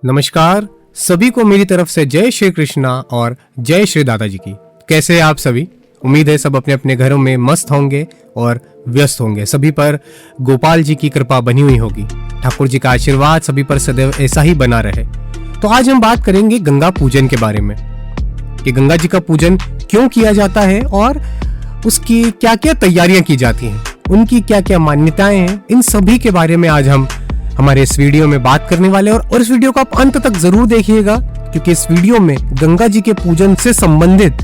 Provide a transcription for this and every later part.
नमस्कार सभी को मेरी तरफ से जय श्री कृष्णा और जय श्री दादाजी की। कैसे हैं आप सभी? उम्मीद है सब अपने अपने घरों में मस्त होंगे और व्यस्त होंगे। सभी पर गोपाल जी की कृपा बनी हुई होगी। ठाकुर जी का आशीर्वाद सभी पर सदैव ऐसा ही बना रहे। तो आज हम बात करेंगे गंगा पूजन के बारे में कि गंगा जी का पूजन क्यों किया जाता है और उसकी क्या क्या तैयारियां की जाती हैं, उनकी क्या क्या मान्यताएं हैं। इन सभी के बारे में आज हम हमारे इस वीडियो में बात करने वाले हैं और इस वीडियो को आप अंत तक जरूर देखिएगा, क्योंकि इस वीडियो में गंगा जी के पूजन से संबंधित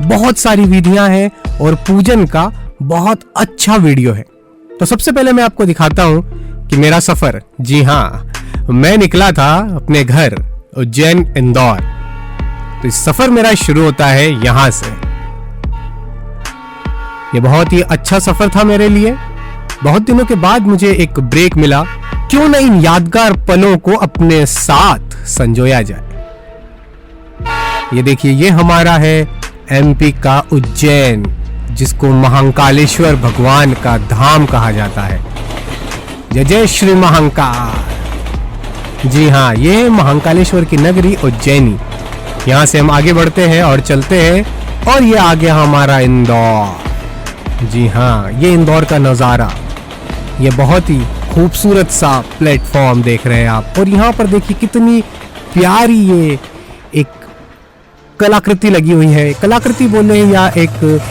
बहुत सारी विधियां हैं और पूजन का बहुत अच्छा वीडियो है। तो सबसे पहले मैं आपको दिखाता हूं कि मेरा सफर, जी हाँ, मैं निकला था अपने घर उज्जैन इंदौर। तो इस सफर मेरा शुरू होता है यहां से। ये बहुत ही अच्छा सफर था मेरे लिए। बहुत दिनों के बाद मुझे एक ब्रेक मिला। क्यों न इन यादगार पलों को अपने साथ संजोया जाए। ये देखिए, ये हमारा है एमपी का उज्जैन, जिसको महाकालेश्वर भगवान का धाम कहा जाता है। जय जय श्री महाकाल। जी हाँ, ये है महाकालेश्वर की नगरी उज्जैनी। यहां से हम आगे बढ़ते हैं और चलते हैं और ये आ गया हमारा इंदौर। जी हाँ, ये इंदौर का नजारा। ये बहुत ही खूबसूरत सा प्लेटफॉर्म देख रहे हैं आप। और यहाँ पर देखिए कितनी प्यारी ये एक कलाकृति लगी हुई है। कलाकृति बोले या एक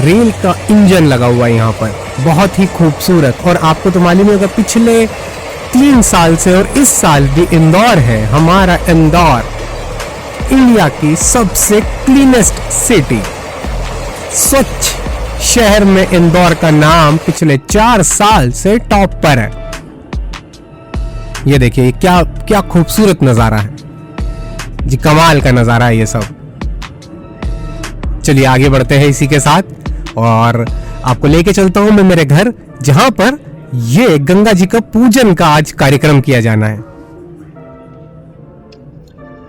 रेल का इंजन लगा हुआ है यहाँ पर, बहुत ही खूबसूरत। और आपको तो मालूम होगा पिछले 3 साल से और इस साल भी इंदौर है, हमारा इंदौर इंडिया की सबसे क्लीनेस्ट सिटी, स्वच्छ शहर में इंदौर का नाम पिछले 4 साल से टॉप पर है। ये देखिए क्या क्या खूबसूरत नजारा है जी, कमाल का नजारा है ये सब। चलिए आगे बढ़ते हैं इसी के साथ और आपको लेके चलता हूं मैं मेरे घर, जहां पर ये गंगा जी का पूजन का आज कार्यक्रम किया जाना है।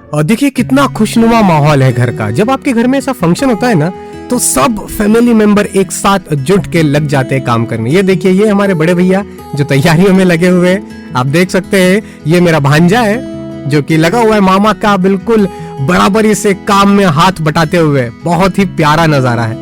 और देखिए कितना खुशनुमा माहौल है घर का। जब आपके घर में ऐसा फंक्शन होता है ना, तो सब फैमिली मेंबर एक साथ जुट के लग जाते हैं काम करने। ये देखिए, ये हमारे बड़े भैया जो तैयारियों में लगे हुए हैं, आप देख सकते हैं। ये मेरा भांजा है जो कि लगा हुआ है मामा का बिल्कुल बराबरी से काम में हाथ बटाते हुए। बहुत ही प्यारा नजारा है।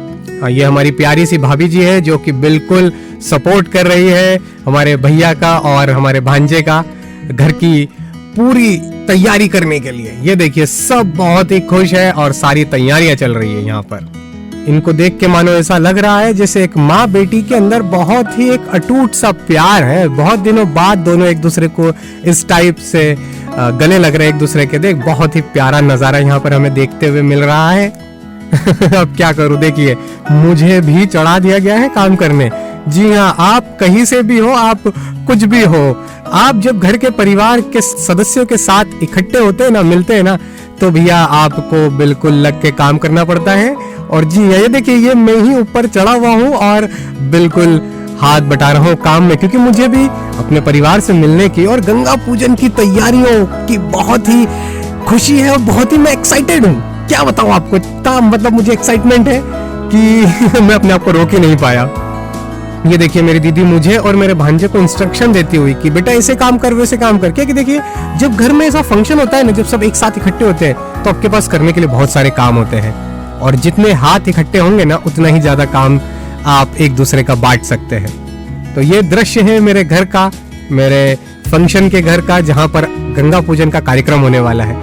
ये हमारी प्यारी सी भाभी जी है जो कि बिल्कुल सपोर्ट कर रही है हमारे भैया का और हमारे भांजे का घर की पूरी तैयारी करने के लिए। ये देखिए सब बहुत ही खुश है और सारी तैयारियां चल रही है यहाँ पर। इनको देख के मानो ऐसा लग रहा है जैसे एक माँ बेटी के अंदर बहुत ही एक अटूट सा प्यार है। बहुत दिनों बाद दोनों एक दूसरे को इस टाइप से गले लग रहे हैं एक दूसरे के। देख, बहुत ही प्यारा नजारा यहाँ पर हमें देखते हुए मिल रहा है। अब क्या करूं, देखिए मुझे भी चढ़ा दिया गया है काम करने। जी हाँ, आप कहीं से भी हो, आप कुछ भी हो, आप जब घर के परिवार के सदस्यों के साथ इकट्ठे होते हैं ना, मिलते हैं ना, तो भैया आपको बिल्कुल लग के काम करना पड़ता है। और जी ये देखिए, ये मैं ही ऊपर चढ़ा हुआ हूँ और बिल्कुल हाथ बटा रहा हूँ काम में, क्योंकि मुझे भी अपने परिवार से मिलने की और गंगा पूजन की तैयारियों की बहुत ही खुशी है और बहुत ही मैं एक्साइटेड हूँ। क्या बताऊँ आपको, इतना मतलब मुझे एक्साइटमेंट है कि मैं अपने आप को रोक ही नहीं पाया। ये देखिए मेरी दीदी मुझे और मेरे भांजे को इंस्ट्रक्शन देती हुई कि बेटा ऐसे काम कर वैसे काम कर। क्या कि देखिए, जब घर में ऐसा फंक्शन होता है ना, जब सब एक साथ इकट्ठे होते हैं, तो आपके पास करने के लिए बहुत सारे काम होते हैं और जितने हाथ इकट्ठे होंगे ना, उतना ही ज्यादा काम आप एक दूसरे का बांट सकते हैं। तो ये दृश्य है मेरे घर का, मेरे फंक्शन के घर का, जहां पर गंगा पूजन का कार्यक्रम होने वाला है।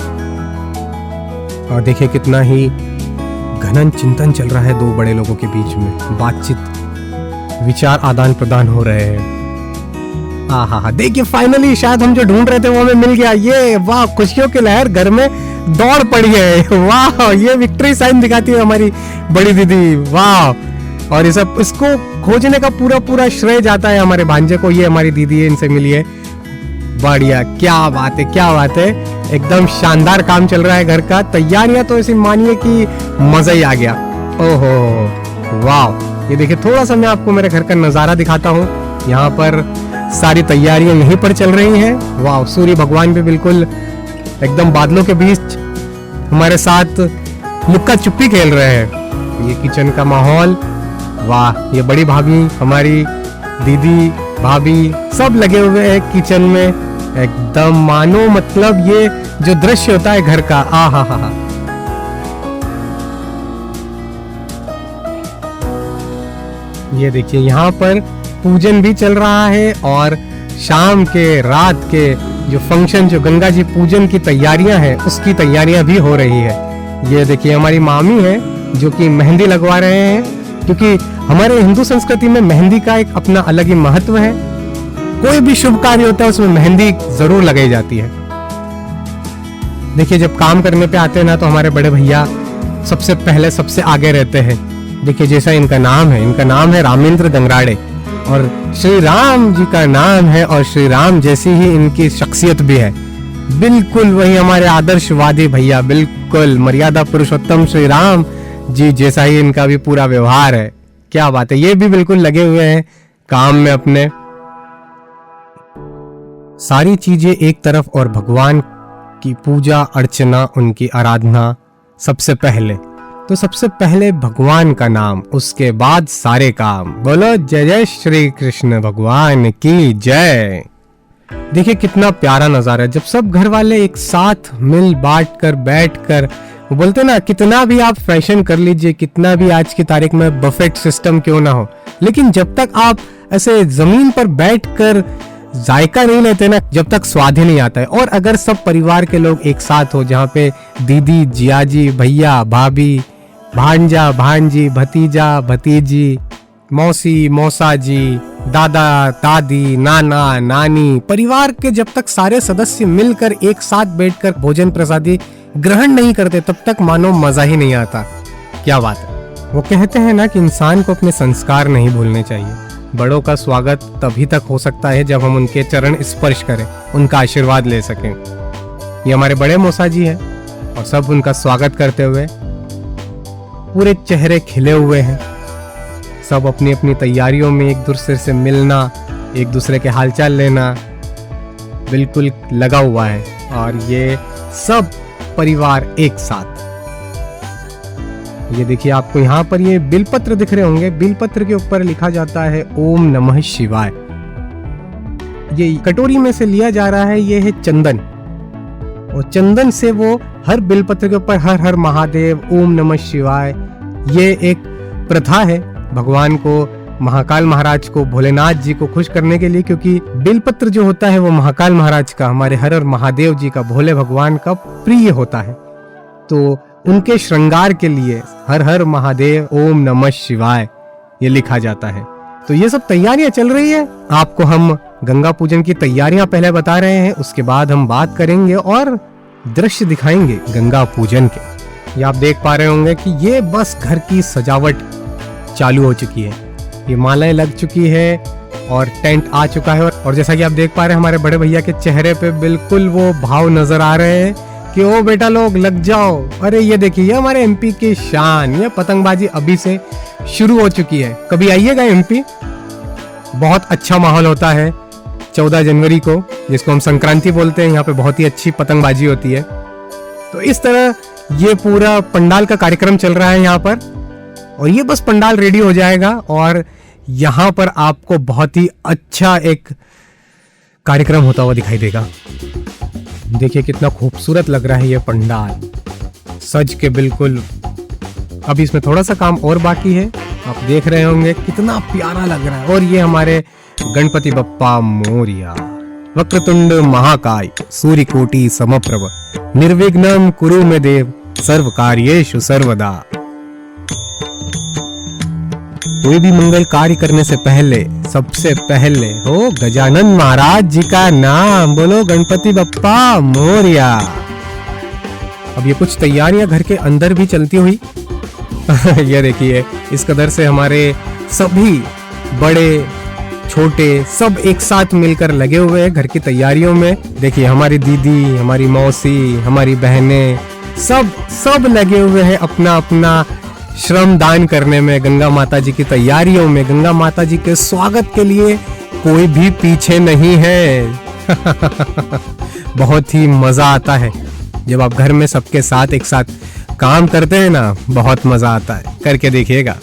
और देखिए कितना ही घनन चिंतन चल रहा है दो बड़े लोगों के बीच में, बातचीत, विचार आदान प्रदान हो रहे हैं। हाँ, देखिए फाइनली शायद हम जो ढूंढ रहे थे वो हमें मिल गया। ये वाह, खुशियों की लहर घर में दौड़ पड़ी है। वाह, ये विक्ट्री साइन दिखाती है हमारी बड़ी दीदी। वाह, और ये सब इसको खोजने का पूरा श्रेय जाता है हमारे भांजे को। ये हमारी दीदी है, इनसे मिलिए। बढ़िया, क्या बात है, क्या बात है। एकदम शानदार काम चल रहा है घर का। तैयारियां तो ऐसी मानिए कि मजा ही आ गया। ओहो वाह, ये देखिए थोड़ा सा मैं आपको मेरे घर का नजारा दिखाता हूँ। यहाँ पर सारी तैयारियां यहीं पर चल रही हैं। वाह, सूर्य भगवान भी बिल्कुल एकदम बादलों के बीच हमारे साथ लुक्का छुपी खेल रहे हैं। ये किचन का माहौल, वाह, ये बड़ी भाभी, हमारी दीदी, भाभी सब लगे हुए हैं किचन में एकदम मानो मतलब ये जो दृश्य होता है घर का, आ हा हा। ये देखिए यहाँ पर पूजन भी चल रहा है और शाम के रात के जो फंक्शन, जो गंगा जी पूजन की तैयारियां हैं, उसकी तैयारियां भी हो रही है। ये देखिए हमारी मामी है जो कि मेहंदी लगवा रहे हैं, क्योंकि हमारे हिंदू संस्कृति में मेहंदी का एक अपना अलग ही महत्व है। कोई भी शुभ कार्य होता है उसमें मेहंदी जरूर लगाई जाती है। देखिए जब काम करने पे आते हैं ना, तो हमारे बड़े भैया सबसे पहले सबसे आगे रहते हैं। देखिए जैसा इनका नाम है रामेंद्र दंगराड़े, और श्री राम जी का नाम है, और श्री राम जैसी ही इनकी शख्सियत भी है। बिल्कुल वही हमारे आदर्शवादी भैया, बिल्कुल मर्यादा पुरुषोत्तम श्री राम जी जैसा ही इनका भी पूरा व्यवहार है। क्या बात है, ये भी बिल्कुल लगे हुए हैं काम में अपने। सारी चीजें एक तरफ और भगवान की पूजा अर्चना, उनकी आराधना सबसे पहले। तो सबसे पहले भगवान का नाम, उसके बाद सारे काम। बोलो जय जय श्री कृष्ण भगवान की जय। देखिए कितना प्यारा नजारा है जब सब घर वाले एक साथ मिल बांट कर बैठ कर, वो बोलते ना, कितना भी आप फैशन कर लीजिए, कितना भी आज की तारीख में बफेट सिस्टम क्यों ना हो, लेकिन जब तक आप ऐसे जमीन पर बैठ कर जायका नहीं लेते ना, जब तक स्वाद ही नहीं आता है। और अगर सब परिवार के लोग एक साथ हो, जहाँ पे दीदी, जियाजी, भैया, भाभी, भांजा, भांजी, भतीजा, भतीजी, मौसी, मौसा जी, दादा, दादी, नाना, नानी, परिवार के जब तक सारे सदस्य मिलकर एक साथ बैठकर भोजन प्रसादी ग्रहण नहीं करते, तब तक मानो मजा ही नहीं आता। क्या बात है। वो कहते हैं ना कि इंसान को अपने संस्कार नहीं भूलने चाहिए। बड़ों का स्वागत तभी तक हो सकता है जब हम उनके चरण स्पर्श करें, उनका आशीर्वाद ले सकें। ये हमारे बड़े मौसा जी हैं और सब उनका स्वागत करते हुए पूरे चेहरे खिले हुए हैं। सब अपनी अपनी तैयारियों में एक दूसरे से मिलना, एक दूसरे के हालचाल लेना बिल्कुल लगा हुआ है। और ये सब परिवार एक साथ। ये देखिए आपको यहाँ पर ये बिलपत्र दिख रहे होंगे, बिलपत्र के ऊपर लिखा जाता है ओम नमः शिवाय। ये कटोरी में से लिया जा रहा है, ये है चंदन, और चंदन से वो हर बिलपत्र के ऊपर हर हर महादेव, ओम नमः शिवाय। ये एक प्रथा है भगवान को, महाकाल महाराज को, भोलेनाथ जी को खुश करने के लिए, क्योंकि बिलपत्र जो होता है वो महाकाल महाराज का, हमारे हर हर महादेव जी का, भोले भगवान का प्रिय होता है। तो उनके श्रृंगार के लिए हर हर महादेव, ओम नमः शिवाय ये लिखा जाता है। तो ये सब तैयारियां चल रही है। आपको हम गंगा पूजन की तैयारियां पहले बता रहे हैं, उसके बाद हम बात करेंगे और दृश्य दिखाएंगे गंगा पूजन के। ये आप देख पा रहे होंगे कि ये बस घर की सजावट चालू हो चुकी है, ये मालाएं लग चुकी है और टेंट आ चुका है। और जैसा कि आप देख पा रहे हैं हमारे बड़े भैया के चेहरे पे बिल्कुल वो भाव नजर आ रहे हैं कि ओ बेटा लोग लग जाओ। अरे ये देखिए, ये हमारे एमपी की शान, ये पतंगबाजी अभी से शुरू हो चुकी है। कभी आइएगा एमपी, बहुत अच्छा माहौल होता है 14 जनवरी को, जिसको हम संक्रांति बोलते हैं। यहाँ पे बहुत ही अच्छी पतंगबाजी होती है। तो इस तरह ये पूरा पंडाल का कार्यक्रम चल रहा है यहाँ पर, और ये बस पंडाल रेडी हो जाएगा और यहाँ पर आपको बहुत ही अच्छा एक कार्यक्रम होता हुआ दिखाई देगा। देखिए कितना खूबसूरत लग रहा है ये पंडाल, सज के बिल्कुल। अभी इसमें थोड़ा सा काम और बाकी है, आप देख रहे होंगे कितना प्यारा लग रहा है। और ये हमारे गणपति बप्पा मोरिया। वक्रतुंड महाकाय सूर्यकोटि समप्रभ निर्विघ्नं कुरु मे देव सर्व कार्येषु सर्वदा। कोई भी मंगल कार्य करने से पहले सबसे पहले हो गजानन महाराज जी का नाम, बोलो गणपति बप्पा मोरिया। अब ये कुछ तैयारियां घर के अंदर भी चलती हुई ये देखिए, इस कदर से हमारे सभी बड़े छोटे सब एक साथ मिलकर लगे हुए हैं घर की तैयारियों में। देखिए हमारी दीदी, हमारी मौसी, हमारी बहनें सब लगे हुए हैं अपना अपना श्रम दान करने में, गंगा माता जी की तैयारियों में। गंगा माता जी के स्वागत के लिए कोई भी पीछे नहीं है बहुत ही मजा आता है जब आप घर में सबके साथ एक साथ काम करते हैं ना, बहुत मजा आता है, करके देखिएगा।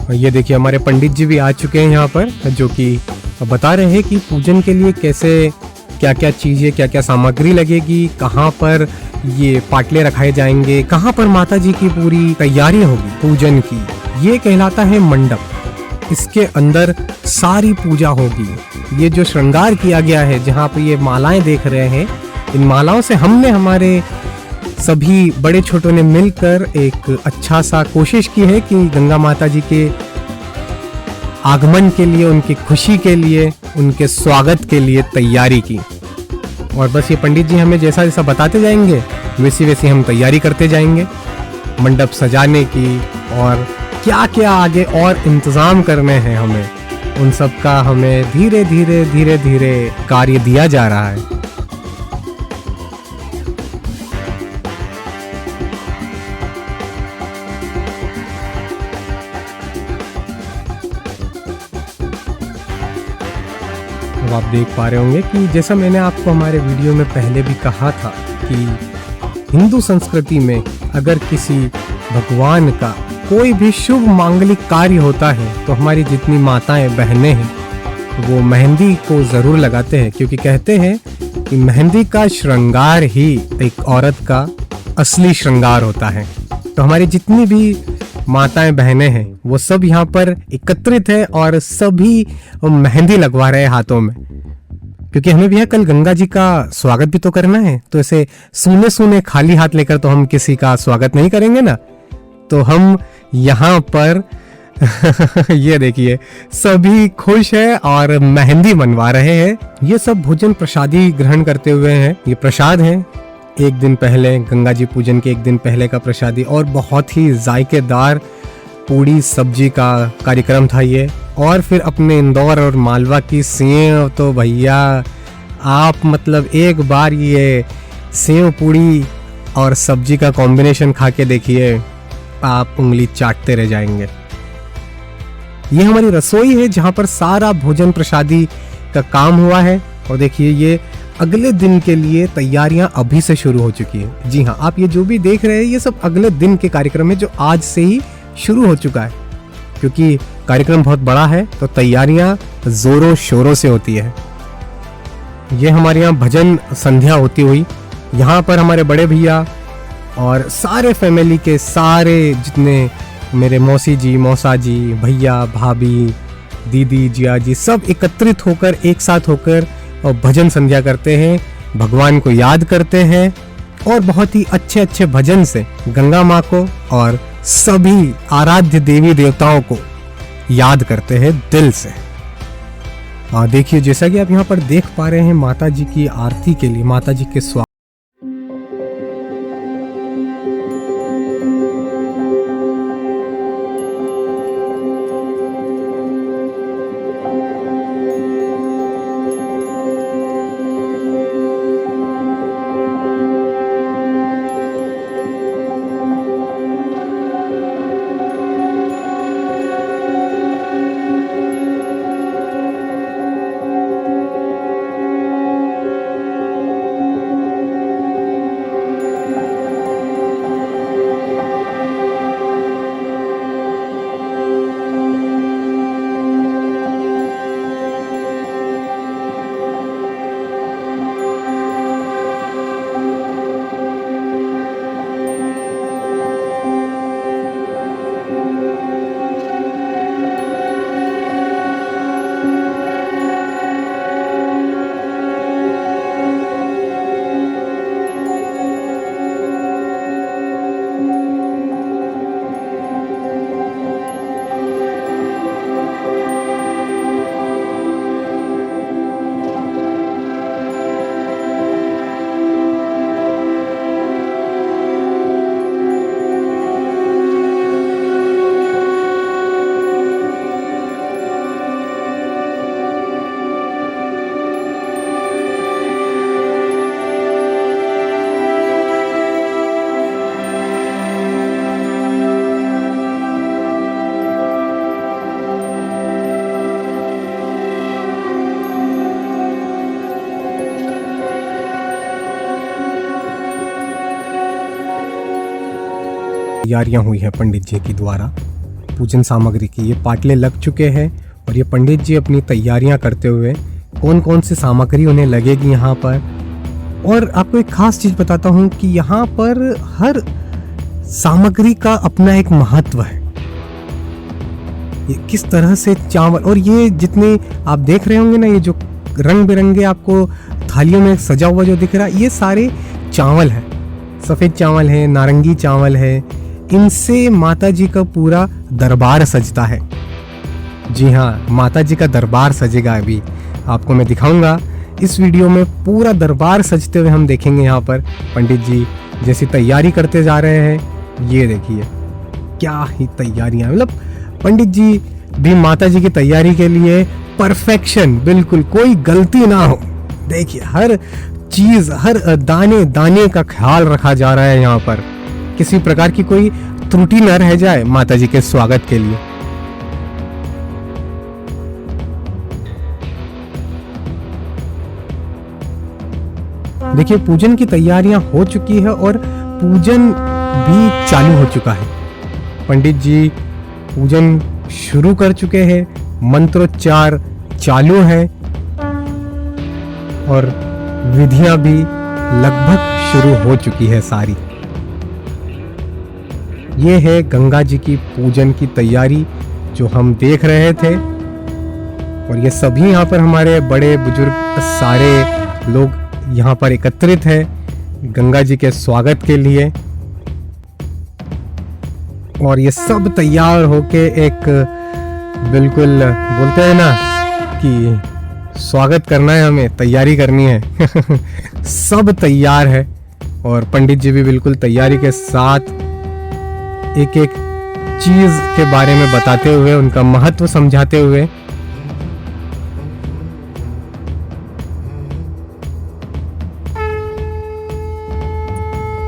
और ये देखिए हमारे पंडित जी भी आ चुके हैं यहाँ पर, जो कि बता रहे हैं कि पूजन के लिए कैसे क्या क्या चीज़ें, क्या क्या सामग्री लगेगी, कहाँ पर ये पाटले रखाए जाएंगे, कहाँ पर माता जी की पूरी तैयारी होगी पूजन की, ये कहलाता है मंडप। इसके अंदर सारी पूजा होगी। ये जो श्रृंगार किया गया है, जहाँ पर ये मालाएं देख रहे हैं, इन मालाओं से हमने हमारे सभी बड़े छोटों ने मिलकर एक अच्छा सा कोशिश की है कि गंगा माता जी के आगमन के लिए, उनकी खुशी के लिए, उनके स्वागत के लिए तैयारी की। और बस ये पंडित जी हमें जैसा जैसा बताते जाएंगे वैसी वैसी हम तैयारी करते जाएंगे मंडप सजाने की, और क्या क्या आगे और इंतज़ाम करने हैं हमें, उन सब का हमें धीरे धीरे कार्य दिया जा रहा है। अब आप देख पा रहे होंगे कि जैसा मैंने आपको हमारे वीडियो में पहले भी कहा था कि हिंदू संस्कृति में अगर किसी भगवान का कोई भी शुभ मांगलिक कार्य होता है तो हमारी जितनी माताएं बहनें हैं वो मेहंदी को ज़रूर लगाते हैं, क्योंकि कहते हैं कि मेहंदी का श्रृंगार ही एक औरत का असली श्रृंगार होता है। तो हमारी जितनी भी माताएं बहनें हैं वो सब यहाँ पर एकत्रित है और सभी मेहंदी लगवा रहे हैं हाथों में, क्योंकि हमें भी कल गंगा जी का स्वागत भी तो करना है। तो ऐसे सूने सूने खाली हाथ लेकर तो हम किसी का स्वागत नहीं करेंगे ना। तो हम यहाँ पर ये देखिए सभी खुश है और मेहंदी मनवा रहे हैं। ये सब भोजन प्रसादी ग्रहण करते हुए हैं। ये प्रसाद है एक दिन पहले, गंगा जी पूजन के एक दिन पहले का प्रसादी, और बहुत ही जायकेदार पूड़ी सब्जी का कार्यक्रम था ये। और फिर अपने इंदौर और मालवा की सेव, तो भैया आप मतलब एक बार ये सेव पूड़ी और सब्जी का कॉम्बिनेशन खा के देखिए, आप उंगली चाटते रह जाएंगे। ये हमारी रसोई है जहाँ पर सारा भोजन प्रसादी का काम हुआ है। और देखिए ये अगले दिन के लिए तैयारियां अभी से शुरू हो चुकी है। जी हाँ, आप ये जो भी देख रहे हैं ये सब अगले दिन के कार्यक्रम है जो आज से ही शुरू हो चुका है, क्योंकि कार्यक्रम बहुत बड़ा है तो तैयारियां जोरों शोरों से होती है। ये हमारे यहाँ भजन संध्या होती हुई, यहाँ पर हमारे बड़े भैया और सारे फैमिली के सारे जितने मेरे मौसी जी, मौसा जी, भैया, भाभी, दीदी, जिया जी सब एकत्रित होकर, एक साथ होकर और भजन संध्या करते हैं, भगवान को याद करते हैं और बहुत ही अच्छे अच्छे भजन से गंगा माँ को और सभी आराध्य देवी देवताओं को याद करते हैं दिल से। देखिए जैसा कि आप यहाँ पर देख पा रहे हैं माता जी की आरती के लिए, माता जी के स्वागत तैयारियां हुई हैं पंडित जी की द्वारा पूजन सामग्री की। ये पाटले लग चुके हैं और ये पंडित जी अपनी तैयारियां करते हुए कौन कौन सी सामग्री उन्हें लगेगी यहाँ पर। और आपको एक खास चीज़ बताता हूँ कि यहाँ पर हर सामग्री का अपना एक महत्व है। ये किस तरह से चावल, और ये जितने आप देख रहे होंगे ना, ये जो रंग बिरंगे आपको थालियों में सजा हुआ जो दिख रहा है, ये सारे चावल है। सफ़ेद चावल है, नारंगी चावल है, इनसे माता जी का पूरा दरबार सजता है। जी हाँ, माता जी का दरबार सजेगा। अभी आपको मैं दिखाऊंगा इस वीडियो में, पूरा दरबार सजते हुए हम देखेंगे। यहाँ पर पंडित जी जैसी तैयारी करते जा रहे हैं, ये देखिए क्या ही तैयारियां, मतलब पंडित जी भी माता जी की तैयारी के लिए परफेक्शन, बिल्कुल कोई गलती ना हो। देखिए हर चीज, हर दाने दाने का ख्याल रखा जा रहा है यहाँ पर, किसी प्रकार की कोई त्रुटि न रह जाए माता जी के स्वागत के लिए। देखिए पूजन की तैयारियां हो चुकी है और पूजन भी चालू हो चुका है। पंडित जी पूजन शुरू कर चुके हैं, मंत्रोच्चार चालू है और विधियां भी लगभग शुरू हो चुकी है सारी। ये है गंगा जी की पूजन की तैयारी जो हम देख रहे थे। और ये सभी यहाँ पर हमारे बड़े बुजुर्ग सारे लोग यहाँ पर एकत्रित है गंगा जी के स्वागत के लिए। और ये सब तैयार होके एक, बिल्कुल बोलते हैं ना कि स्वागत करना है, हमें तैयारी करनी है। सब तैयार है और पंडित जी भी बिल्कुल तैयारी के साथ एक एक चीज के बारे में बताते हुए, उनका महत्व समझाते हुए।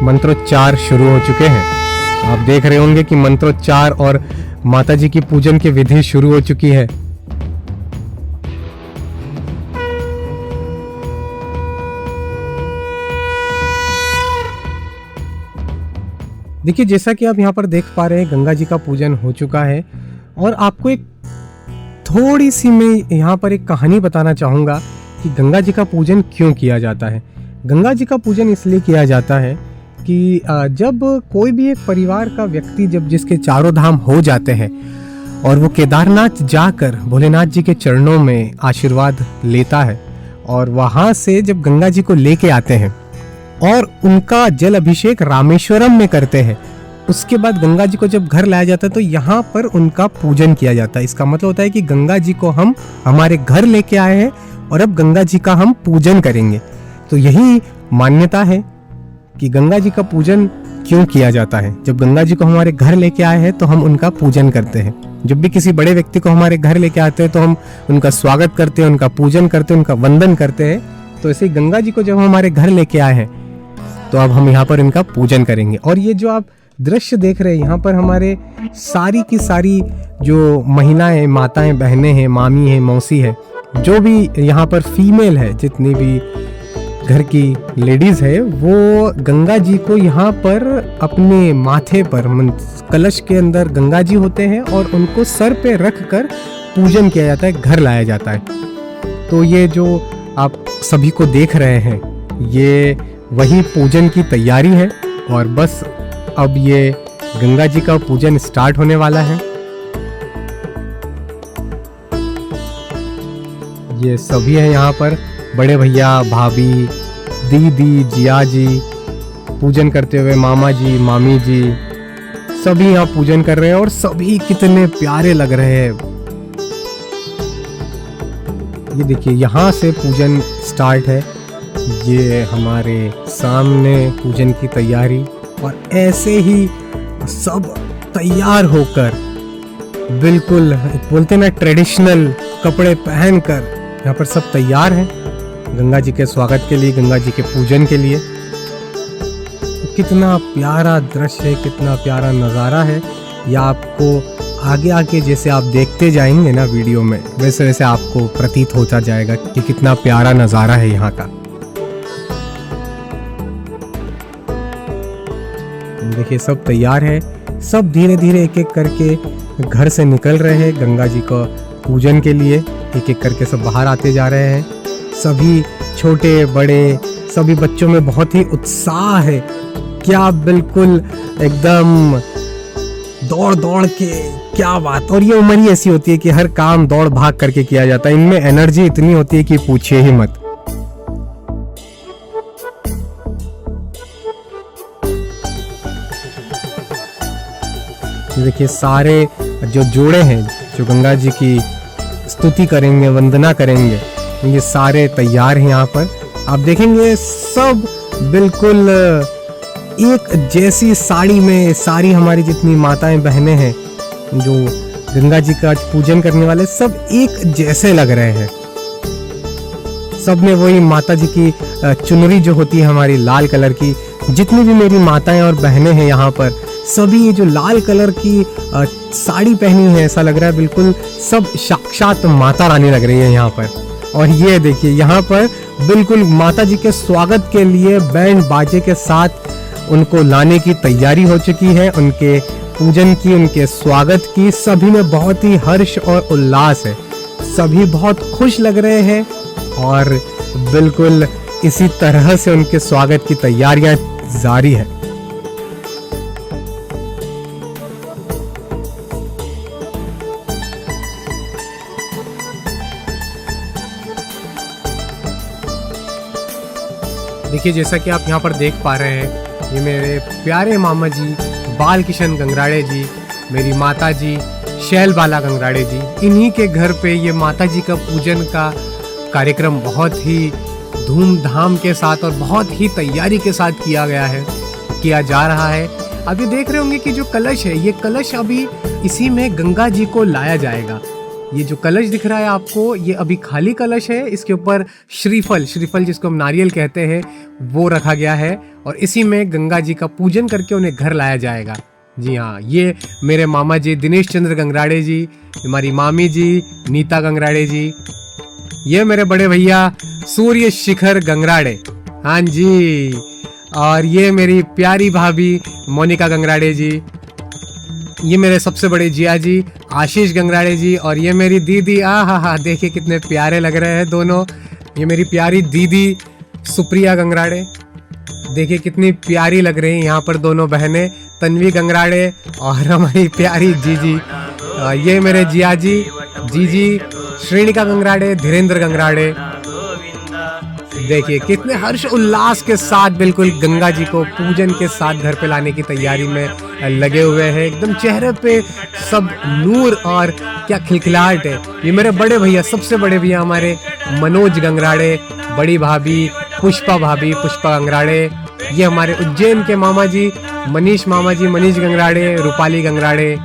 मंत्रोच्चार शुरू हो चुके हैं। आप देख रहे होंगे कि मंत्रोच्चार और माता जी की पूजन की विधि शुरू हो चुकी है। देखिए जैसा कि आप यहाँ पर देख पा रहे हैं, गंगा जी का पूजन हो चुका है। और आपको एक थोड़ी सी मैं यहाँ पर एक कहानी बताना चाहूँगा कि गंगा जी का पूजन क्यों किया जाता है। गंगा जी का पूजन इसलिए किया जाता है कि जब कोई भी एक परिवार का व्यक्ति, जब जिसके चारों धाम हो जाते हैं और वो केदारनाथ जाकर भोलेनाथ जी के चरणों में आशीर्वाद लेता है, और वहाँ से जब गंगा जी को लेके आते हैं और उनका जल अभिषेक रामेश्वरम में करते हैं, उसके बाद गंगा जी को जब घर लाया जाता है तो यहाँ पर उनका पूजन किया जाता है। इसका मतलब होता है कि गंगा जी को हम हमारे घर लेके आए हैं और अब गंगा जी का हम पूजन करेंगे। तो यही मान्यता है कि गंगा जी का पूजन क्यों किया जाता है। जब गंगा जी को हमारे घर लेके आए हैं तो हम उनका पूजन करते हैं। जब भी किसी बड़े व्यक्ति को हमारे घर लेके आते हैं तो हम उनका स्वागत करते हैं, उनका पूजन करते हैं, उनका वंदन करते हैं। तो ऐसे ही गंगा जी को जब हमारे घर लेके आए हैं तो अब हम यहाँ पर इनका पूजन करेंगे। और ये जो आप दृश्य देख रहे हैं, यहाँ पर हमारे सारी की सारी जो महिलाएं, माताएं, बहनें हैं, मामी है, मौसी है, जो भी यहाँ पर फीमेल है, जितनी भी घर की लेडीज है, वो गंगा जी को यहाँ पर अपने माथे पर, कलश के अंदर गंगा जी होते हैं और उनको सर पे रख कर पूजन किया जाता है, घर लाया जाता है। तो ये जो आप सभी को देख रहे हैं, ये वही पूजन की तैयारी है। और बस अब ये गंगा जी का पूजन स्टार्ट होने वाला है। ये सभी है यहाँ पर, बड़े भैया, भाभी, दीदी, जिया जी पूजन करते हुए, मामा जी, मामी जी, सभी यहाँ पूजन कर रहे हैं और सभी कितने प्यारे लग रहे हैं। ये देखिए यहाँ से पूजन स्टार्ट है, ये हमारे सामने पूजन की तैयारी। और ऐसे ही सब तैयार होकर, बिल्कुल बोलते ना ट्रेडिशनल कपड़े पहनकर, यहाँ पर सब तैयार हैं गंगा जी के स्वागत के लिए, गंगा जी के पूजन के लिए। तो कितना प्यारा दृश्य है, कितना प्यारा नज़ारा है। या आपको आगे आगे जैसे आप देखते जाएंगे ना वीडियो में, वैसे वैसे आपको प्रतीत होता जाएगा कि कितना प्यारा नज़ारा है यहाँ का। देखिए सब तैयार है, सब धीरे धीरे एक एक करके घर से निकल रहे हैं गंगा जी को पूजन के लिए। एक एक करके सब बाहर आते जा रहे हैं। सभी छोटे बड़े सभी बच्चों में बहुत ही उत्साह है। क्या बिल्कुल एकदम दौड़ दौड़ के, क्या बात। और ये उम्र ही ऐसी होती है कि हर काम दौड़ भाग करके किया जाता है। इनमें एनर्जी इतनी होती है कि पूछिए ही मत। देखिए सारे जो जोड़े हैं जो गंगा जी की स्तुति करेंगे, वंदना करेंगे, ये सारे तैयार हैं यहाँ पर। आप देखेंगे सब बिल्कुल एक जैसी साड़ी में, सारी हमारी जितनी माताएं बहनें हैं जो गंगा जी का पूजन करने वाले, सब एक जैसे लग रहे हैं। सब ने वही माता जी की चुनरी जो होती है हमारी लाल कलर की। जितनी भी मेरी माताएं और बहनें हैं यहाँ पर, सभी जो लाल कलर की साड़ी पहनी है, ऐसा लग रहा है बिल्कुल सब साक्षात माता रानी लग रही है यहाँ पर। और ये देखिए यहाँ पर बिल्कुल माता जी के स्वागत के लिए बैंड बाजे के साथ उनको लाने की तैयारी हो चुकी है। उनके पूजन की, उनके स्वागत की सभी में बहुत ही हर्ष और उल्लास है। सभी बहुत खुश लग रहे हैं और बिल्कुल इसी तरह से उनके स्वागत की तैयारियां जारी है। देखिए जैसा कि आप यहाँ पर देख पा रहे हैं, ये मेरे प्यारे मामा जी बाल किशन गंगराड़े जी, मेरी माता जी शैल बाला गंगराड़े जी, इन्हीं के घर पे ये माता जी का पूजन का कार्यक्रम बहुत ही धूमधाम के साथ और बहुत ही तैयारी के साथ किया जा रहा है। अब ये देख रहे होंगे कि जो कलश है, ये कलश अभी इसी में गंगा जी को लाया जाएगा। ये जो कलश दिख रहा है आपको, ये अभी खाली कलश है। इसके ऊपर श्रीफल जिसको हम नारियल कहते हैं, वो रखा गया है और इसी में गंगा जी का पूजन करके उन्हें घर लाया जाएगा। जी हाँ, ये मेरे मामा जी दिनेश चंद्र गंगराड़े जी, हमारी मामी जी नीता गंगराड़े जी, ये मेरे बड़े भैया सूर्य शिखर गंगराड़े, हाँ जी, और ये मेरी प्यारी भाभी मोनिका गंगराड़े जी, ये मेरे सबसे बड़े जिया जी आशीष गंगराड़े जी, और ये मेरी दीदी, हा देखिए कितने प्यारे लग रहे हैं दोनों। ये मेरी प्यारी दीदी सुप्रिया गंगराड़े, देखिए कितनी प्यारी लग रही हैं यहाँ पर दोनों बहनें, तन्वी गंगराड़े और हमारी प्यारी जीजी। ये मेरे जिया जी जीजी श्रेणिका गंगराड़े, धीरेन्द्र गंगराड़े। देखिए कितने हर्ष उल्लास के साथ बिल्कुल गंगा जी को पूजन के साथ घर पे लाने की तैयारी में लगे हुए हैं। एकदम चेहरे पे सब नूर और क्या खिलखिलाहट है। ये मेरे बड़े भैया, सबसे बड़े भैया हमारे मनोज गंगराड़े, बड़ी भाभी पुष्पा गंगराड़े, ये हमारे उज्जैन के मामा जी मनीष गंगराड़े, रूपाली गंगराड़े।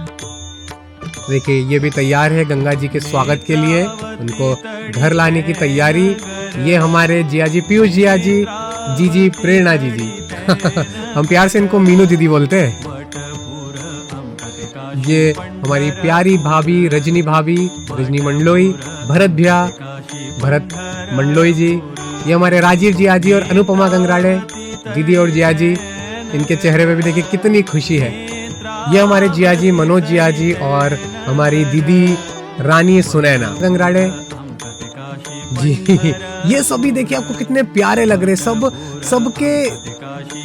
देखिए ये भी तैयार है गंगा जी के स्वागत के लिए, उनको घर लाने की तैयारी। ये हमारे जिया जी पीयूष जिया जी, जीजी प्रेरणा जीजी हम प्यार से इनको मीनू दीदी बोलते हैं। ये हमारी प्यारी भाभी रजनी मंडलोई, भरत मंडलोई जी, ये हमारे राजीव जिया जी और अनुपमा गंगराड़े दीदी और जिया जी, इनके चेहरे पे भी देखिए कितनी खुशी है। ये हमारे जिया जी मनोज जिया जी और हमारी दीदी रानी सुनैना गंगराड़े जी। ये सभी देखिए आपको कितने प्यारे लग रहे, सबके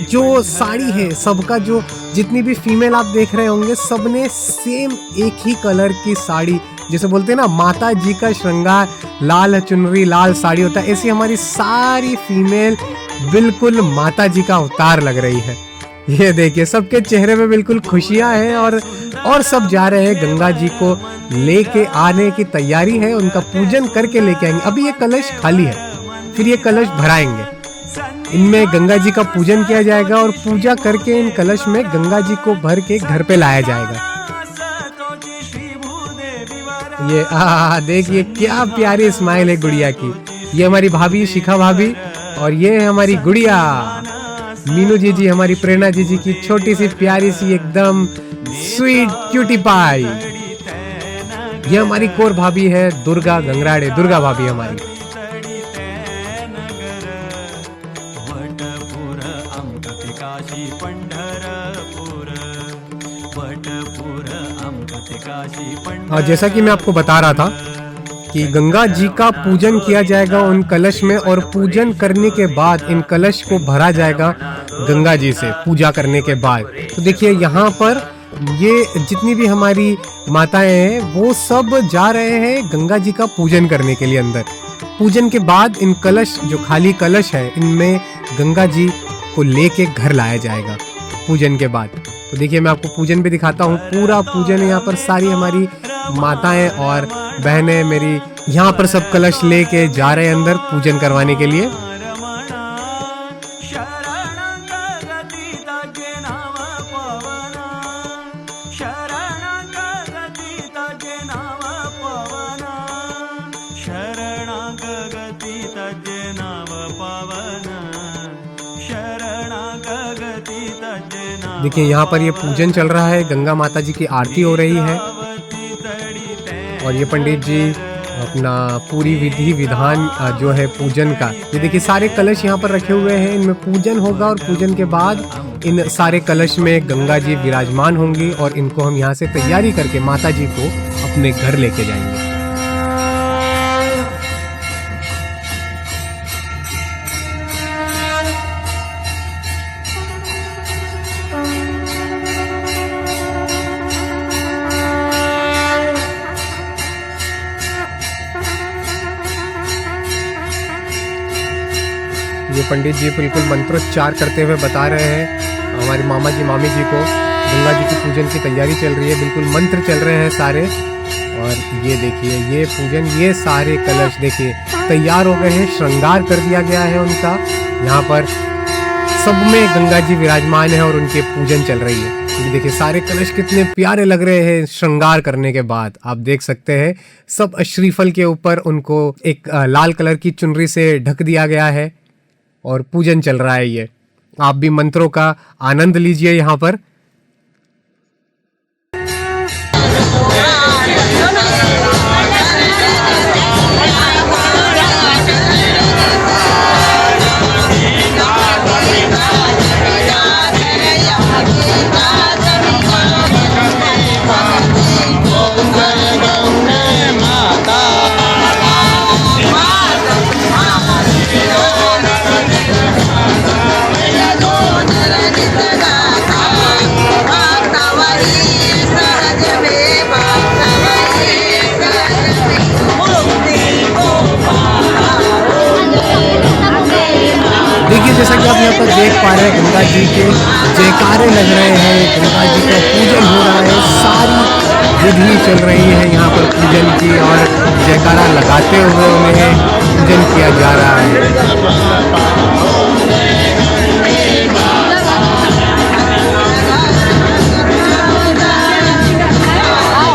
जो साड़ी है, सबका जो जितनी भी फीमेल आप देख रहे होंगे, सबने सेम एक ही कलर की साड़ी, जैसे बोलते हैं ना माता जी का श्रृंगार लाल चुनरी लाल साड़ी होता है, ऐसी हमारी सारी फीमेल बिल्कुल माता जी का अवतार लग रही है। ये देखिए सबके चेहरे में बिल्कुल खुशियां हैं और सब जा रहे हैं गंगा जी को लेके आने की तैयारी है, उनका पूजन करके लेके आएंगे। अभी ये कलश खाली है, फिर ये कलश भराएंगे, इनमें गंगा जी का पूजन किया जाएगा और पूजा करके इन कलश में गंगा जी को भर के घर पे लाया जाएगा। ये देखिए क्या प्यारी स्माइल है गुड़िया की। ये हमारी भाभी शिखा भाभी और ये है हमारी गुड़िया मीनू जीजी, हमारी प्रेरणा जीजी की छोटी सी प्यारी सी एकदम स्वीट क्यूटी पाई। ये हमारी कोर भाभी है दुर्गा गंगराड़े, दुर्गा भाभी हमारी। और जैसा कि मैं आपको बता रहा था कि गंगा जी का पूजन किया जाएगा उन कलश में, और पूजन करने के बाद इन कलश को भरा जाएगा गंगा जी से पूजा करने के बाद। तो देखिए यहाँ पर ये जितनी भी हमारी माताएं हैं वो सब जा रहे हैं गंगा जी का पूजन करने के लिए अंदर। पूजन के बाद इन कलश, जो खाली कलश है, इनमें गंगा जी को लेके घर लाया जाएगा पूजन के बाद। तो देखिए मैं आपको पूजन भी दिखाता हूँ, पूरा पूजन यहाँ पर सारी हमारी माताएं और बहनें मेरी यहाँ पर सब कलश लेके जा रहे हैं अंदर पूजन करवाने के लिए। देखिए यहाँ पर ये पूजन चल रहा है, गंगा माता जी की आरती हो रही है और ये पंडित जी अपना पूरी विधि विधान जो है पूजन का, ये देखिए सारे कलश यहाँ पर रखे हुए हैं, इनमें पूजन होगा और पूजन के बाद इन सारे कलश में गंगा जी विराजमान होंगी और इनको हम यहाँ से तैयारी करके माता जी को अपने घर लेके जाएंगे। ये पंडित जी बिल्कुल मंत्रोच्चार करते हुए बता रहे हैं हमारी मामा जी मामी जी को गंगा जी की पूजन की तैयारी चल रही है, बिल्कुल मंत्र चल रहे हैं सारे। और ये देखिए ये पूजन, ये सारे कलश देखिए तैयार हो गए हैं, श्रृंगार कर दिया गया है उनका। यहाँ पर सब में गंगा जी विराजमान है और उनके पूजन चल रही है। ये देखिए सारे कलश कितने प्यारे लग रहे हैं श्रृंगार करने के बाद, आप देख सकते हैं। सब श्रीफल के ऊपर उनको एक लाल कलर की चुनरी से ढक दिया गया है और पूजन चल रहा है। ये आप भी मंत्रों का आनंद लीजिए यहाँ पर। देखिए जैसा कि आप यहाँ पर देख पा रहे हैं गंगा जी के जयकारे लग रहे हैं, गंगा जी का पूजन हो रहा है, सारी विधि चल रही है यहाँ पर पूजन की और जयकारा लगाते हुए उन्हें पूजन किया जा रहा है।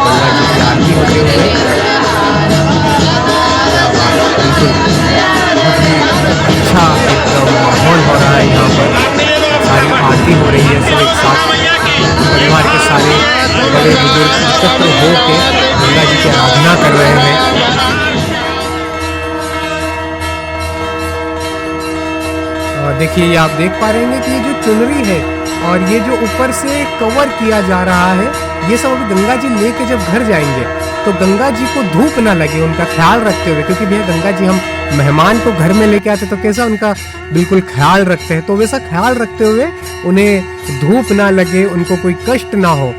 गंगा जी की आरती होते हुए अच्छा एकदम माहौल हो रहा है, यहाँ पर सारी आरती हो रही है, सब एक साथ परिवार के सारे बड़े बुजुर्ग एकत्र होकर गंगा जी की आराधना कर रहे हैं। देखिए ये आप देख पा रहे हैं कि ये जो चुनरी है और ये जो ऊपर से कवर किया जा रहा है, ये सब अभी गंगा जी लेके जब घर जाएंगे तो गंगा जी को धूप ना लगे उनका ख्याल रखते हुए, क्योंकि भैया गंगा जी हम मेहमान को घर में लेके आते तो कैसा उनका बिल्कुल ख्याल रखते हैं, तो वैसा ख्याल रखते हुए उन्हें धूप ना लगे, उनको कोई कष्ट ना हो।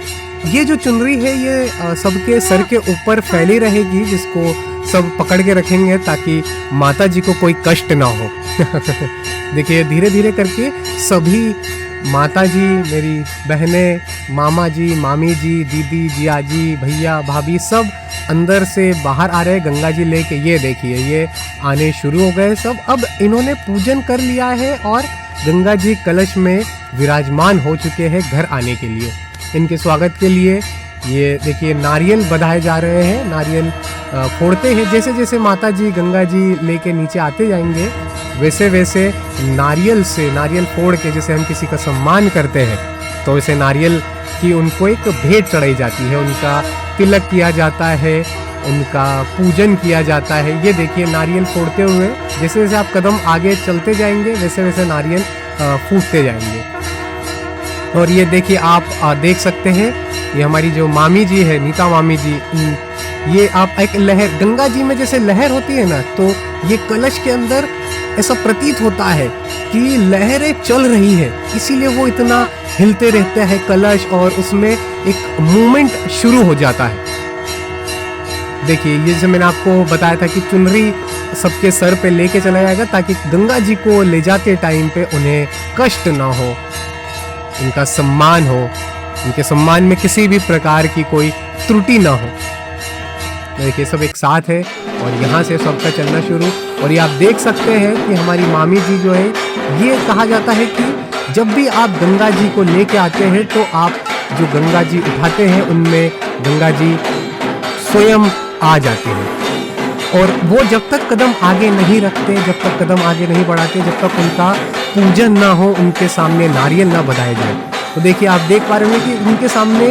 ये जो चुनरी है ये सबके सर के ऊपर फैली रहेगी, जिसको सब पकड़ के रखेंगे ताकि माता जी को कोई कष्ट ना हो। देखिए धीरे धीरे करके सभी माता जी, मेरी बहनें, मामा जी, मामी जी, दीदी, जियाजी, भैया, भाभी सब अंदर से बाहर आ रहे हैं गंगा जी लेके। ये देखिए ये आने शुरू हो गए सब। अब इन्होंने पूजन कर लिया है और गंगा जी कलश में विराजमान हो चुके हैं घर आने के लिए। इनके स्वागत के लिए ये देखिए नारियल बधाए जा रहे हैं, नारियल फोड़ते हैं। जैसे जैसे माता जी गंगा जी लेके नीचे आते जाएंगे वैसे वैसे नारियल से, नारियल फोड़ के जैसे हम किसी का सम्मान करते हैं तो वैसे नारियल की उनको एक भेंट चढ़ाई जाती है, उनका तिलक किया जाता है, उनका पूजन किया जाता है। ये देखिए नारियल फोड़ते हुए जैसे जैसे आप कदम आगे चलते जाएंगे वैसे वैसे नारियल फूटते जाएंगे। और ये देखिए आप देख सकते हैं ये हमारी जो मामी जी है, नीता मामी जी, ये आप एक लहर, गंगा जी में जैसे लहर होती है ना, तो ये कलश के अंदर ऐसा प्रतीत होता है कि लहरें चल रही है, इसीलिए वो इतना हिलते रहते हैं कलश, और उसमें एक मूवमेंट शुरू हो जाता है। देखिए, ये जैसे मैंने आपको बताया था कि चुनरी सबके सर पे लेके चला जाएगा ताकि गंगा जी को ले जाते टाइम पे उन्हें कष्ट ना हो, उनका सम्मान हो, उनके सम्मान में किसी भी प्रकार की कोई त्रुटि ना हो। देखिए, सब एक साथ है और यहाँ से सबका चलना शुरू। और ये आप देख सकते हैं कि हमारी मामी जी जो है, ये कहा जाता है कि जब भी आप गंगा जी को लेके आते हैं तो आप जो गंगा जी उठाते हैं उनमें गंगा जी स्वयं आ जाते हैं, और वो जब तक कदम आगे नहीं रखते, जब तक कदम आगे नहीं बढ़ाते, जब तक उनका पूजन ना हो, उनके सामने नारियल ना बधाया जाए। तो देखिए, आप देख पा रहे होंगे कि उनके सामने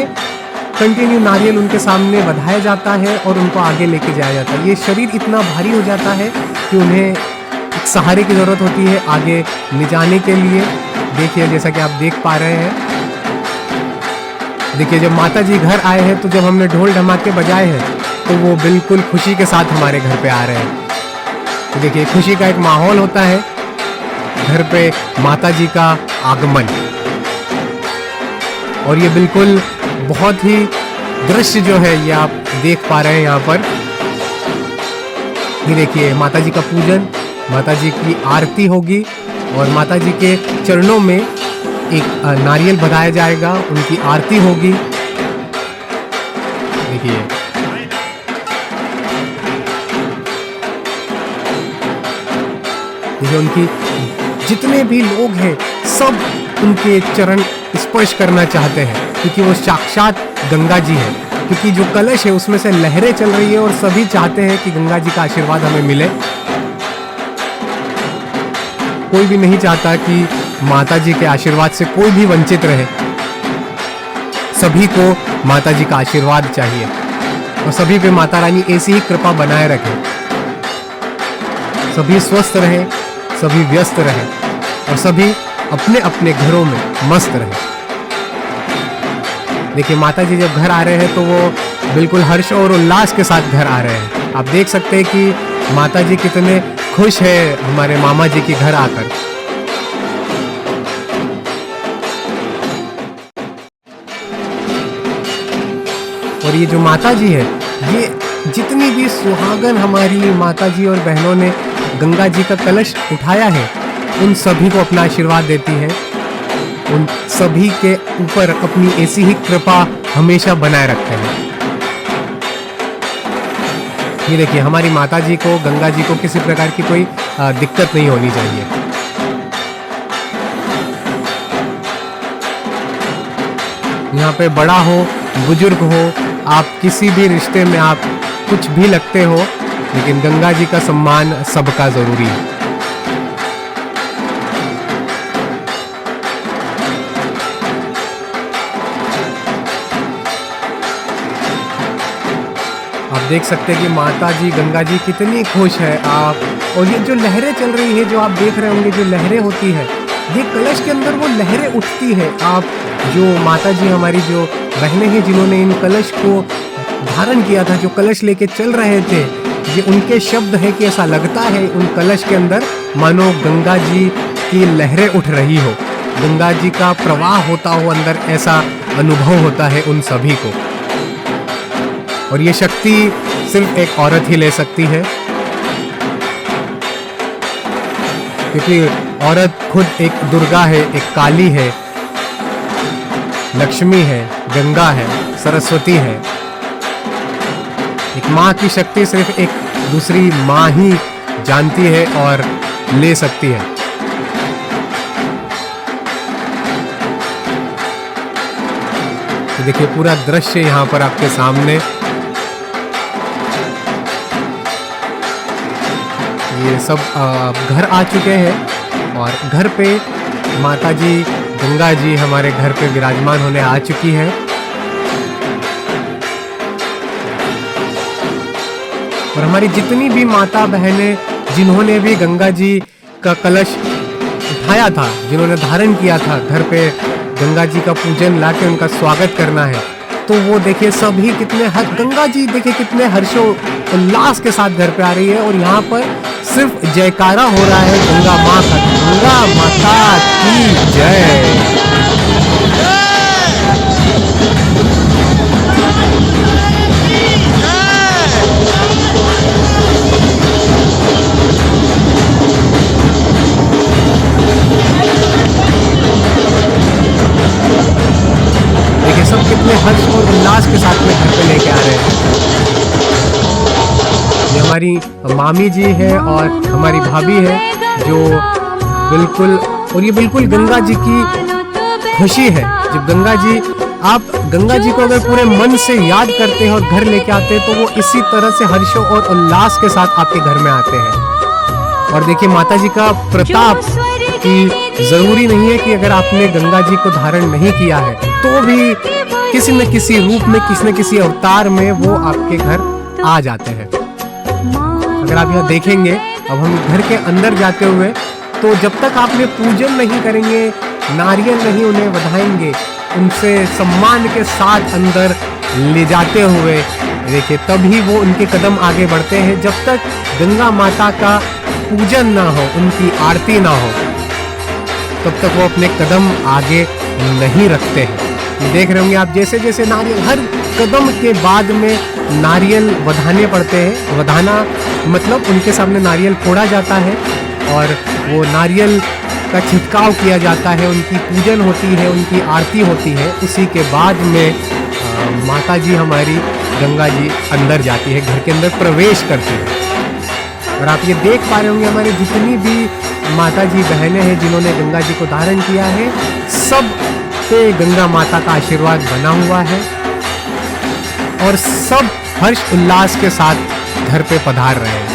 कंटिन्यू नारियल उनके सामने बधाया जाता है और उनको आगे लेके जाया जाता है। ये शरीर इतना भारी हो जाता है कि उन्हें एक सहारे की ज़रूरत होती है आगे ले जाने के लिए। देखिए, जैसा कि आप देख पा रहे हैं, देखिए जब माता जी घर आए हैं तो जब हमने ढोल ढमाके बजाए हैं तो वो बिल्कुल खुशी के साथ हमारे घर पे आ रहे हैं। तो देखिए, खुशी का एक माहौल होता है घर पे माता जी का आगमन, और ये बिल्कुल बहुत ही दृश्य जो है ये आप देख पा रहे हैं यहाँ पर। ये देखिए, माता जी का पूजन, माता जी की आरती होगी और माता जी के चरणों में एक नारियल बधाया जाएगा, उनकी आरती होगी। देखिए, जो उनकी जितने भी लोग हैं सब उनके चरण स्पर्श करना चाहते हैं, क्योंकि वो साक्षात गंगा जी है। क्योंकि जो कलश है उसमें से लहरें चल रही है और सभी चाहते हैं कि गंगा जी का आशीर्वाद हमें मिले। कोई भी नहीं चाहता कि माता जी के आशीर्वाद से कोई भी वंचित रहे। सभी को माता जी का आशीर्वाद चाहिए और सभी पे माता रानी ऐसी ही कृपा बनाए रखे, सभी स्वस्थ रहे, सभी व्यस्त रहे और सभी अपने अपने घरों में मस्त रहे। देखिए, माता जी जब घर आ रहे हैं तो वो बिल्कुल हर्ष और उल्लास के साथ घर आ रहे हैं। आप देख सकते हैं कि माता जी कितने खुश है हमारे मामा जी के घर आकर। और ये जो माता जी है, ये जितनी भी सुहागन हमारी माता जी और बहनों ने गंगा जी का कलश उठाया है, उन सभी को अपना आशीर्वाद देती है, उन सभी के ऊपर अपनी ऐसी ही कृपा हमेशा बनाए रखते हैं। ये देखिए, हमारी माता जी को, गंगा जी को किसी प्रकार की कोई दिक्कत नहीं होनी चाहिए। यहाँ पे बड़ा हो, बुजुर्ग हो, आप किसी भी रिश्ते में आप कुछ भी लगते हो, लेकिन गंगा जी का सम्मान सबका जरूरी है। आप देख सकते हैं कि माता जी, गंगा जी कितनी खुश है आप। और ये जो लहरें चल रही है, जो आप देख रहे होंगे, जो लहरें होती है, ये कलश के अंदर वो लहरें उठती है। आप जो माता जी हमारी जो बहनें हैं जिन्होंने इन कलश को धारण किया था, जो कलश लेके चल रहे थे, ये उनके शब्द है कि ऐसा लगता है उन कलश के अंदर मानो गंगा जी की लहरें उठ रही हो, गंगा जी का प्रवाह होता हो अंदर, ऐसा अनुभव होता है उन सभी को। और ये शक्ति सिर्फ एक औरत ही ले सकती है, क्योंकि औरत खुद एक दुर्गा है, एक काली है, लक्ष्मी है, गंगा है, सरस्वती है। एक माँ की शक्ति सिर्फ एक दूसरी माँ ही जानती है और ले सकती है। तो देखिए, पूरा दृश्य यहाँ पर आपके सामने, ये सब घर आ चुके हैं और घर पे माता जी, गंगा जी हमारे घर पे विराजमान होने आ चुकी है। और हमारी जितनी भी माता बहनें जिन्होंने भी गंगा जी का कलश उठाया था, जिन्होंने धारण किया था, घर पे गंगा जी का पूजन लाके उनका स्वागत करना है, तो वो देखिए सभी कितने गंगा जी देखिए कितने हर्षो उल्लास के साथ घर पे आ रही है और यहाँ पर सिर्फ जयकारा हो रहा है गंगा माँ का। गंगा माता की जय। देखिए सब कितने हर्ष और उल्लास के साथ में घर पे लेके आ रहे हैं। ये हमारी मामी जी है और हमारी भाभी है जो बिल्कुल, और ये बिल्कुल गंगा जी की खुशी है। जब आप गंगा जी को अगर पूरे मन से याद करते हैं और घर लेके आते हैं तो वो इसी तरह से हर्षों और उल्लास के साथ आपके घर में आते हैं। और देखिए माता जी का प्रताप कि जरूरी नहीं है कि अगर आपने गंगा जी को धारण नहीं किया है तो भी किसी न किसी रूप में, किसी न किसी अवतार में वो आपके घर आ जाते हैं। अगर आप यहाँ देखेंगे, अब हम घर के अंदर जाते हुए, तो जब तक आपने पूजन नहीं करेंगे, नारियल नहीं उन्हें बधाएंगे, उनसे सम्मान के साथ अंदर ले जाते हुए देखिए तभी वो उनके कदम आगे बढ़ते हैं। जब तक गंगा माता का पूजन ना हो, उनकी आरती ना हो, तब तक वो अपने कदम आगे नहीं रखते हैं। ये देख रहे होंगे आप, जैसे जैसे नारियल, हर कदम के बाद में नारियल बधाने पड़ते हैं। बधाना मतलब उनके सामने नारियल फोड़ा जाता है और वो नारियल का छिटकाव किया जाता है, उनकी पूजन होती है, उनकी आरती होती है। उसी के बाद में माता जी हमारी गंगा जी अंदर जाती है, घर के अंदर प्रवेश करती है। और आप ये देख पा रहे होंगे हमारे जितनी भी माता जी बहनें हैं जिन्होंने गंगा जी को धारण किया है, सब पे गंगा माता का आशीर्वाद बना हुआ है और सब हर्ष उल्लास के साथ घर पे पधार रहे हैं।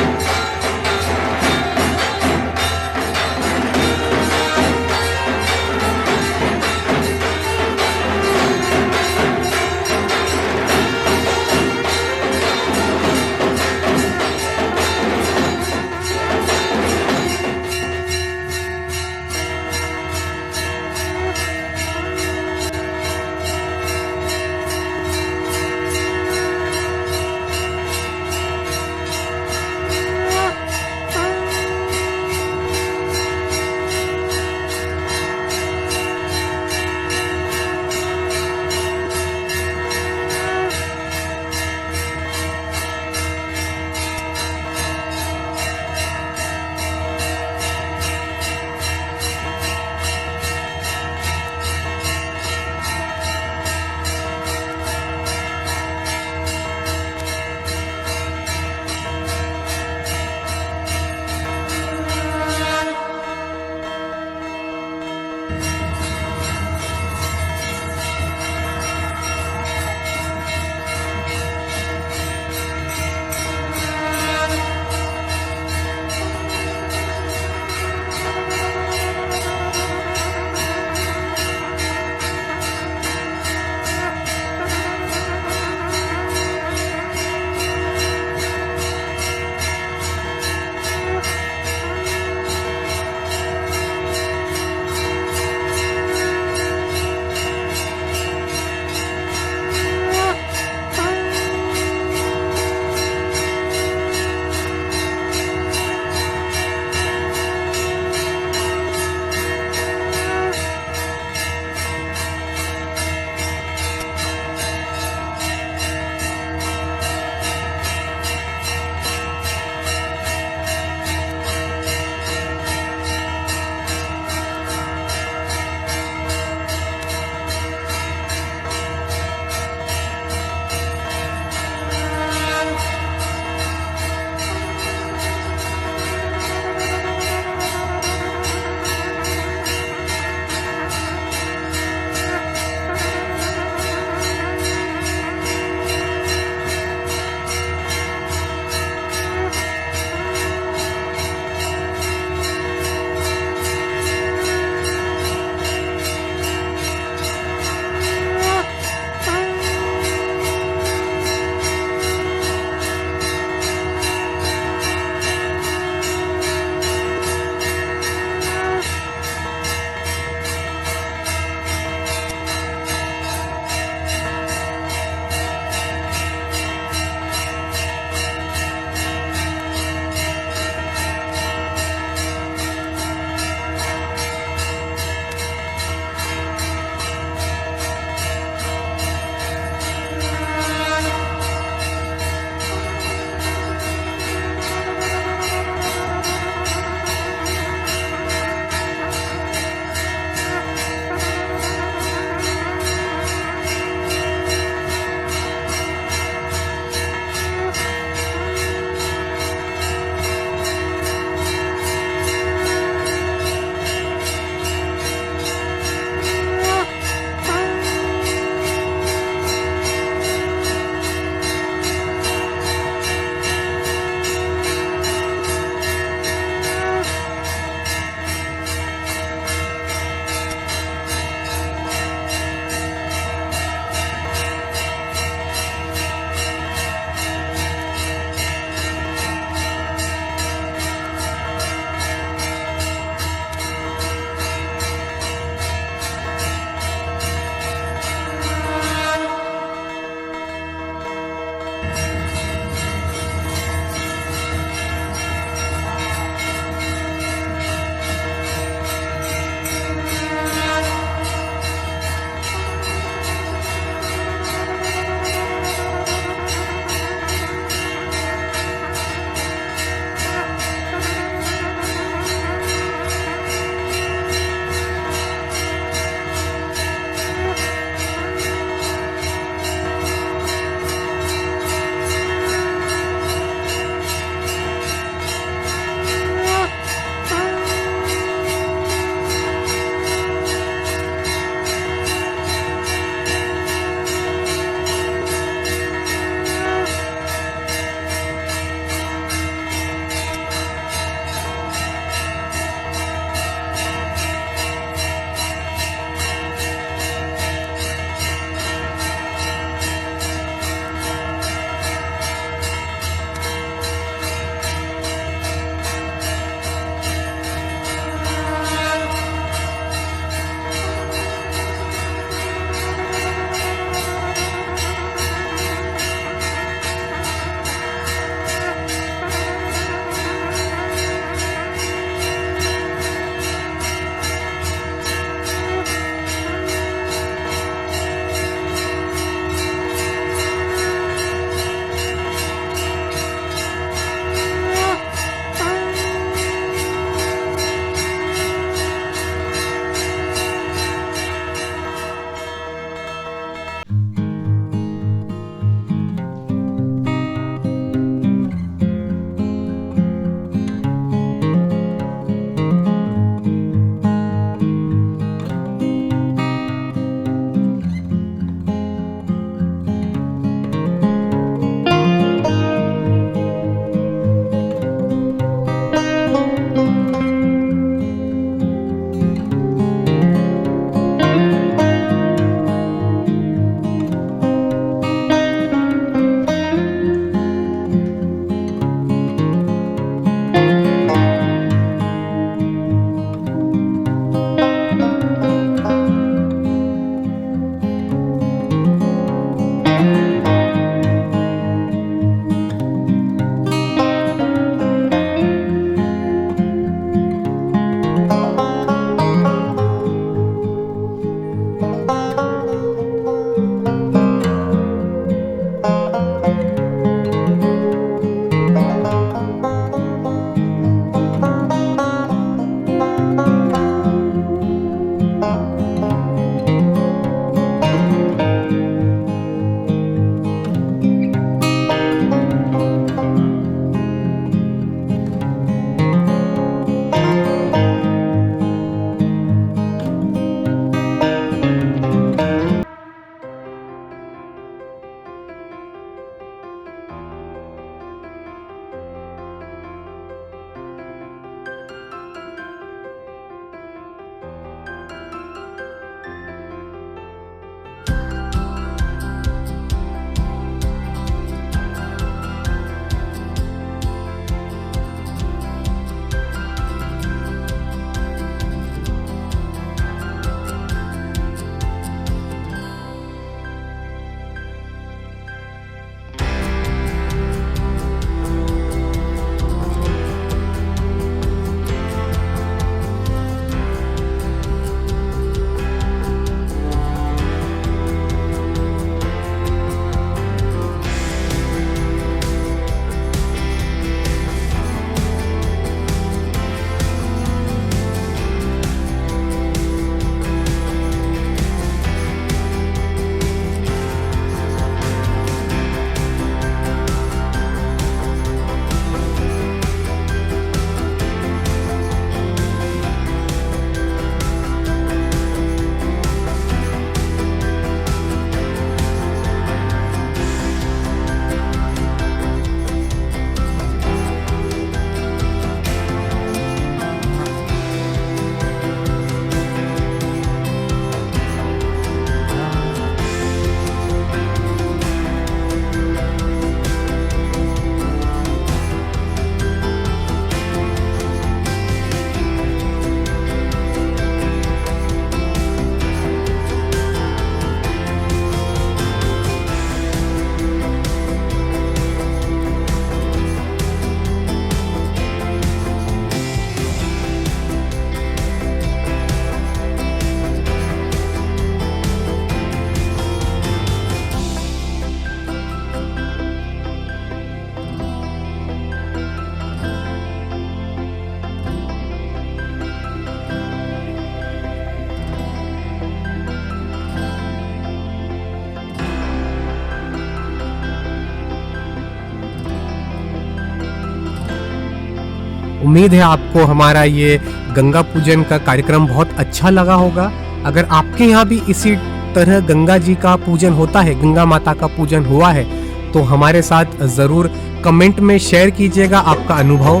उम्मीद है आपको हमारा ये गंगा पूजन का कार्यक्रम बहुत अच्छा लगा होगा। अगर आपके यहाँ भी इसी तरह गंगा जी का पूजन होता है, गंगा माता का पूजन हुआ है, तो हमारे साथ ज़रूर कमेंट में शेयर कीजिएगा आपका अनुभव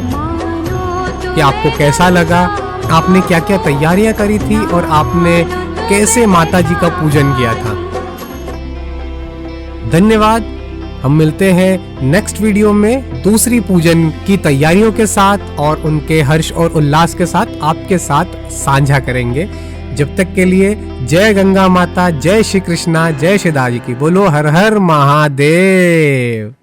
कि आपको कैसा लगा, आपने क्या क्या तैयारियां करी थी और आपने कैसे माता जी का पूजन किया था। धन्यवाद। हम मिलते हैं नेक्स्ट वीडियो में दूसरी पूजन की तैयारियों के साथ और उनके हर्ष और उल्लास के साथ आपके साथ साझा करेंगे। जब तक के लिए जय गंगा माता, जय श्री कृष्णा, जय श्री दाजी की। बोलो हर हर महादेव।